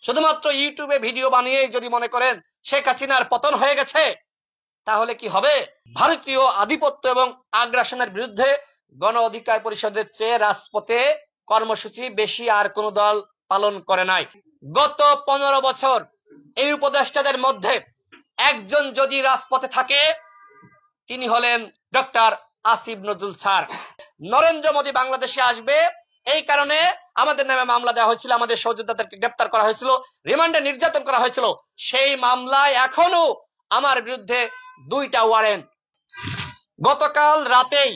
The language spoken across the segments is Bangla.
শুধুমাত্র ইউটিউবে ভিডিও বানিয়ে যদি মনে করেন শেখ হাসিনার পতন হয়ে গেছে, তাহলে কি হবে? ভারতীয় আধিপত্য এবং আগ্রাসনের বিরুদ্ধে গণ অধিকার পরিষদের চেয়ে রাজপথে কর্মসূচি বেশি আর কোন দল পালন করে নাই। গত 15 বছর এই উপদেষ্টাদের মধ্যে একজন যদি রাজপথে থাকে, তিনি হলেন ডক্টর আসিফ নজরুল স্যার। নরেন্দ্র মোদী বাংলাদেশে আসবে, এই কারণে আমাদের নামে মামলা দেওয়া হয়েছিল, আমাদের সহযোদ্ধাদেরকে গ্রেপ্তার করা হয়েছিল, রিমান্ডে নির্যাতন করা হয়েছিল। সেই মামলায় এখনো আমার বিরুদ্ধে 2টা ওয়ারেন্ট। গতকাল রাতেই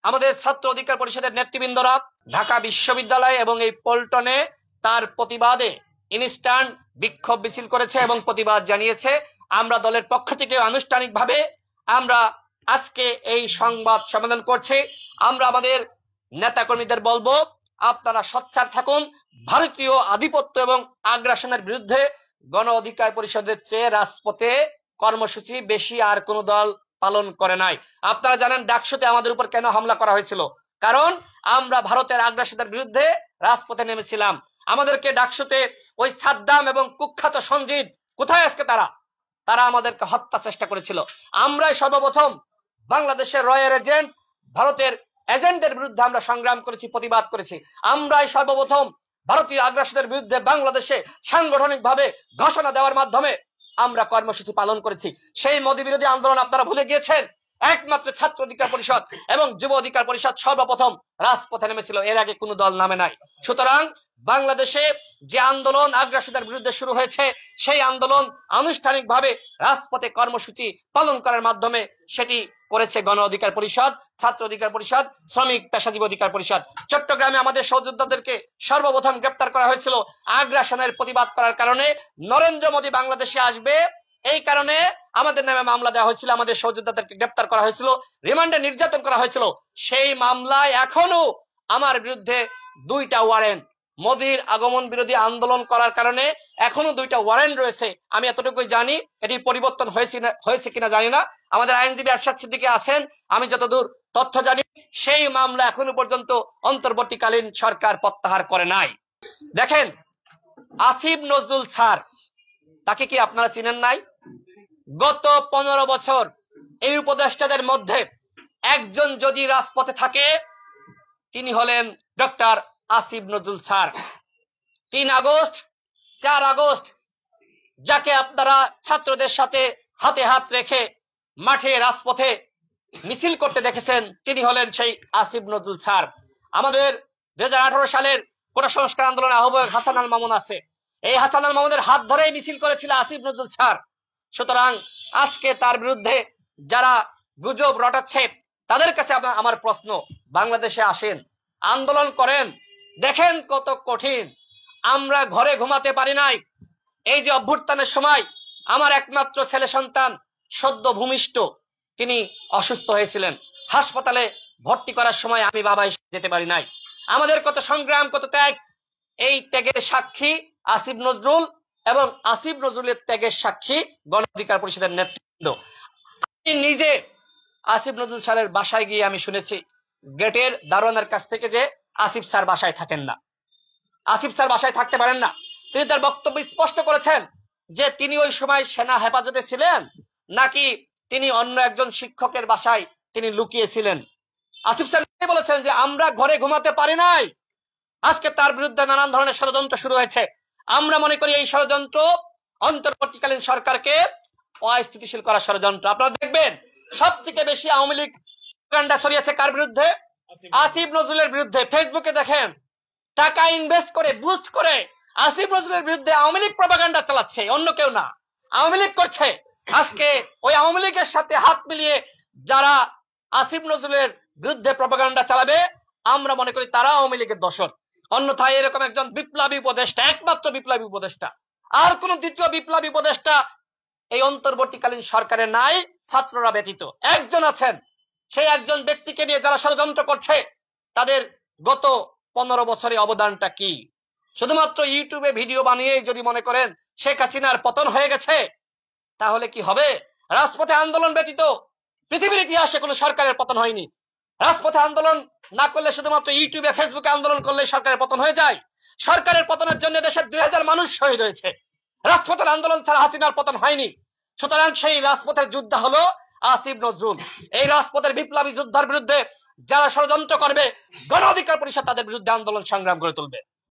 আমাদের ছাত্র অধিকার পরিষদের নেতৃবৃন্দরা ঢাকা বিশ্ববিদ্যালয় এবং এই পল্টনে তার প্রতিবাদে ইনস্ট্যান্ট বিক্ষোভ মিছিল করেছে এবং প্রতিবাদ জানিয়েছে। আমরা দলের পক্ষ থেকে আনুষ্ঠানিকভাবে আমরা আজকে এই সংবাদ সম্মেলন করছি। আমরা আমাদের নেতাকর্মীদের বলবো, আপনারা সোচ্চার থাকুন। ভারতীয় আধিপত্য এবং আগ্রাসনের বিরুদ্ধে গণ অধিকার পরিষদের চেয়ে রাজপথে কর্মসূচি বেশি আর কোন দল পালন করে নাই। আপনারা জানেন ডাকসুতে আমাদের উপর কেন হামলা করা হয়েছিল? কারণ আমরা ভারতের আগ্রাসনের বিরুদ্ধে রাজপথে নেমেছিলাম। আমাদেরকে ডাকসুতে ওই সাদ্দাম এবং কুখ্যাত সঞ্জিত কোথায় আজকে তারা আমাদেরকে হত্যা চেষ্টা করেছিল। আমরাই সর্বপ্রথম বাংলাদেশের রয়ের এজেন্ট, ভারতের এজেন্টদের বিরুদ্ধে আমরা সংগ্রাম করেছি, প্রতিবাদ করেছি। আমরাই সর্বপ্রথম ভারতীয় আগ্রাসনের বিরুদ্ধে বাংলাদেশে সাংগঠনিকভাবে ঘোষণা দেওয়ার মাধ্যমে আমরা কর্মসূচি পালন করেছি। সেই মোদী বিরোধী আন্দোলন আপনারা ভুলে গিয়েছেন। একমাত্র ছাত্র অধিকার পরিষদ এবং যুব অধিকার পরিষদ সর্বপ্রথম রাজপথে নেমেছিল, এর আগে কোনো দল নামে নাই। সুতরাং বাংলাদেশে যে আন্দোলন আগ্রাসনের বিরুদ্ধে শুরু হয়েছে, সেই আন্দোলন আনুষ্ঠানিকভাবে রাজপথে কর্মসূচি পালন করার মাধ্যমে সেটি করেছে গণ অধিকার পরিষদ, ছাত্র অধিকার পরিষদ, শ্রমিক পেশাজীবী অধিকার পরিষদ। চট্টগ্রামে আমাদের সহযোদ্ধাদেরকে সর্বপ্রথম গ্রেপ্তার করা হয়েছিল আগ্রাসনের প্রতিবাদ করার কারণে। নরেন্দ্র মোদী বাংলাদেশে আসবে, এই কারণে আমাদের নামে মামলা দেওয়া হয়েছিল, আমাদের সহযোদ্ধাদেরকে গ্রেপ্তার করা হয়েছিল, রিমান্ডে নির্যাতন করা হয়েছিল। সেই মামলায় এখনো আমার বিরুদ্ধে 2টা ওয়ারেন্ট। মোদীর আগমন বিরোধী আন্দোলন করার কারণে এখনো 2টা ওয়ারেন্ট রয়েছে। আমি এতটুকুই জানি, এটি পরিবর্তন হয়েছে কিনা জানি না। আমাদের আইনজীবী আরশাদ সিদ্দিকী আছেন, আমি যতদূর তথ্য জানি সেই মামলা এখনো পর্যন্ত অন্তর্বর্তীকালীন সরকার প্রত্যাহার করে নাই। দেখেন, আসিফ নজরুল স্যার, তাকে কি আপনারা চিনেন নাই? গত 15 বছর এই উপদেষ্টাদের মধ্যে একজন যদি রাজপথে থাকে, তিনি হলেন doctor Asif Nazrul sir. 3 August, 4 August যাকে আপনারা ছাত্রদের সাথে হাতে হাত রেখে মাঠে রাজপথে মিছিল করতে দেখেছেন, তিনি হলেন সেই আসিফ নজরুল স্যার। আমাদের 2018 সালের কোটা সংস্কার আন্দোলনের আহ্বায়ক হাসান আল মামুন আছে, এই হাসান আল মামুনের হাত ধরেই মিছিল করেছিল আসিফ নজরুল স্যার। সুতরাং আজকে তার বিরুদ্ধে যারা গুজব রটাচ্ছে, তাদের কাছে আমার প্রশ্ন, বাংলাদেশে আসেন, আন্দোলন করেন, দেখেন কত কঠিন। আমরা ঘরে ঘুমাতে পারি নাই। এই যে অভ্যুত্থানের সময় আমার একমাত্র ছেলে সন্তান সদ্য ভূমিষ্ঠ, তিনি অসুস্থ হয়েছিলেন, হাসপাতালে ভর্তি করার সময় আমি বাবা যেতে পারি নাই। আমাদের কত সংগ্রাম, কত ত্যাগ, এই ত্যাগের সাক্ষী আসিফ নজরুল এবং আসিফ নজরুলের ত্যাগের সাক্ষী গণ অধিকার পরিষদের নেতৃত্ব। আমি নিজে আসিফ নজরুল স্যারের বাসায় গিয়ে আমি শুনেছি গেটের দারোয়ানের কাছ থেকে যে আসিফ স্যার বাসায় থাকেন না, আসিফ স্যার বাসায় থাকতে পারেন না। তিনি তার বক্তব্য স্পষ্ট করেছেন যে তিনি ওই সময় সেনা হেফাজতে ছিলেন, নাকি তিনি অন্য একজন শিক্ষকের বাসায় তিনি লুকিয়েছিলেন। আসিফ স্যার বলেছেন যে আমরা ঘরে ঘুমাতে পারি নাই। আজকে তার বিরুদ্ধে নানান ধরনের ষড়যন্ত্র শুরু হয়েছে। আমরা মনে করি এই ষড়যন্ত্র অন্তর্বর্তীকালীন সরকারকে অস্থিতিশীল করার ষড়যন্ত্র। আপনারা দেখবেন সব থেকে বেশি আওয়ামী লীগ প্রপাগান্ডা ছড়িয়েছে কার বিরুদ্ধে? আসিফ নজরুলের বিরুদ্ধে। ফেসবুকে দেখেন, টাকা ইনভেস্ট করে বুস্ট করে আসিফ নজরুলের বিরুদ্ধে আওয়ামী লীগ প্রপাগান্ডা চালাচ্ছে, অন্য কেউ না, আওয়ামী লীগ করছে। আজকে ওই আওয়ামী লীগের সাথে হাত মিলিয়ে যারা আসিফ নজরুলের বিরুদ্ধে প্রপাগান্ডা চালাবে, আমরা মনে করি তারা আওয়ামী লীগের দোসর। অন্যথায় এরকম একজন বিপ্লবী উপদেষ্টা, একমাত্র বিপ্লবী উপদেষ্টা, আর কোন দ্বিতীয় বিপ্লবী উপদেষ্টা এই অন্তর্বর্তীকালীন সরকারে নাই, ছাত্ররা ব্যতীত একজন আছেন। সেই একজন ব্যক্তিকে নিয়ে যারা ষড়যন্ত্র করছে, তাদের গত 15 বছরে অবদানটা কি? শুধুমাত্র ইউটিউবে ভিডিও বানিয়ে যদি মনে করেন শেখ হাসিনার পতন হয়ে গেছে, তাহলে কি হবে? রাজপথে আন্দোলন ব্যতীত পৃথিবীর ইতিহাসে কোনো সরকারের পতন হয়নি। রাজপথে আন্দোলন না করলে, শুধুমাত্র ইউটিউবে ফেসবুকে আন্দোলন করলে সরকারের পতন হয়ে যায়? সরকারের পতনের জন্য দেশের 2000 মানুষ শহীদ হয়েছে। রাজপথের আন্দোলন ছাড়া হাসিনার পতন হয়নি। সুতরাং সেই রাজপথের যোদ্ধা হলো আসিফ নজরুল। এই রাজপথের বিপ্লবী যোদ্ধার বিরুদ্ধে যারা ষড়যন্ত্র করবে, গণ অধিকার পরিষদ তাদের বিরুদ্ধে আন্দোলন সংগ্রাম করে তুলবে।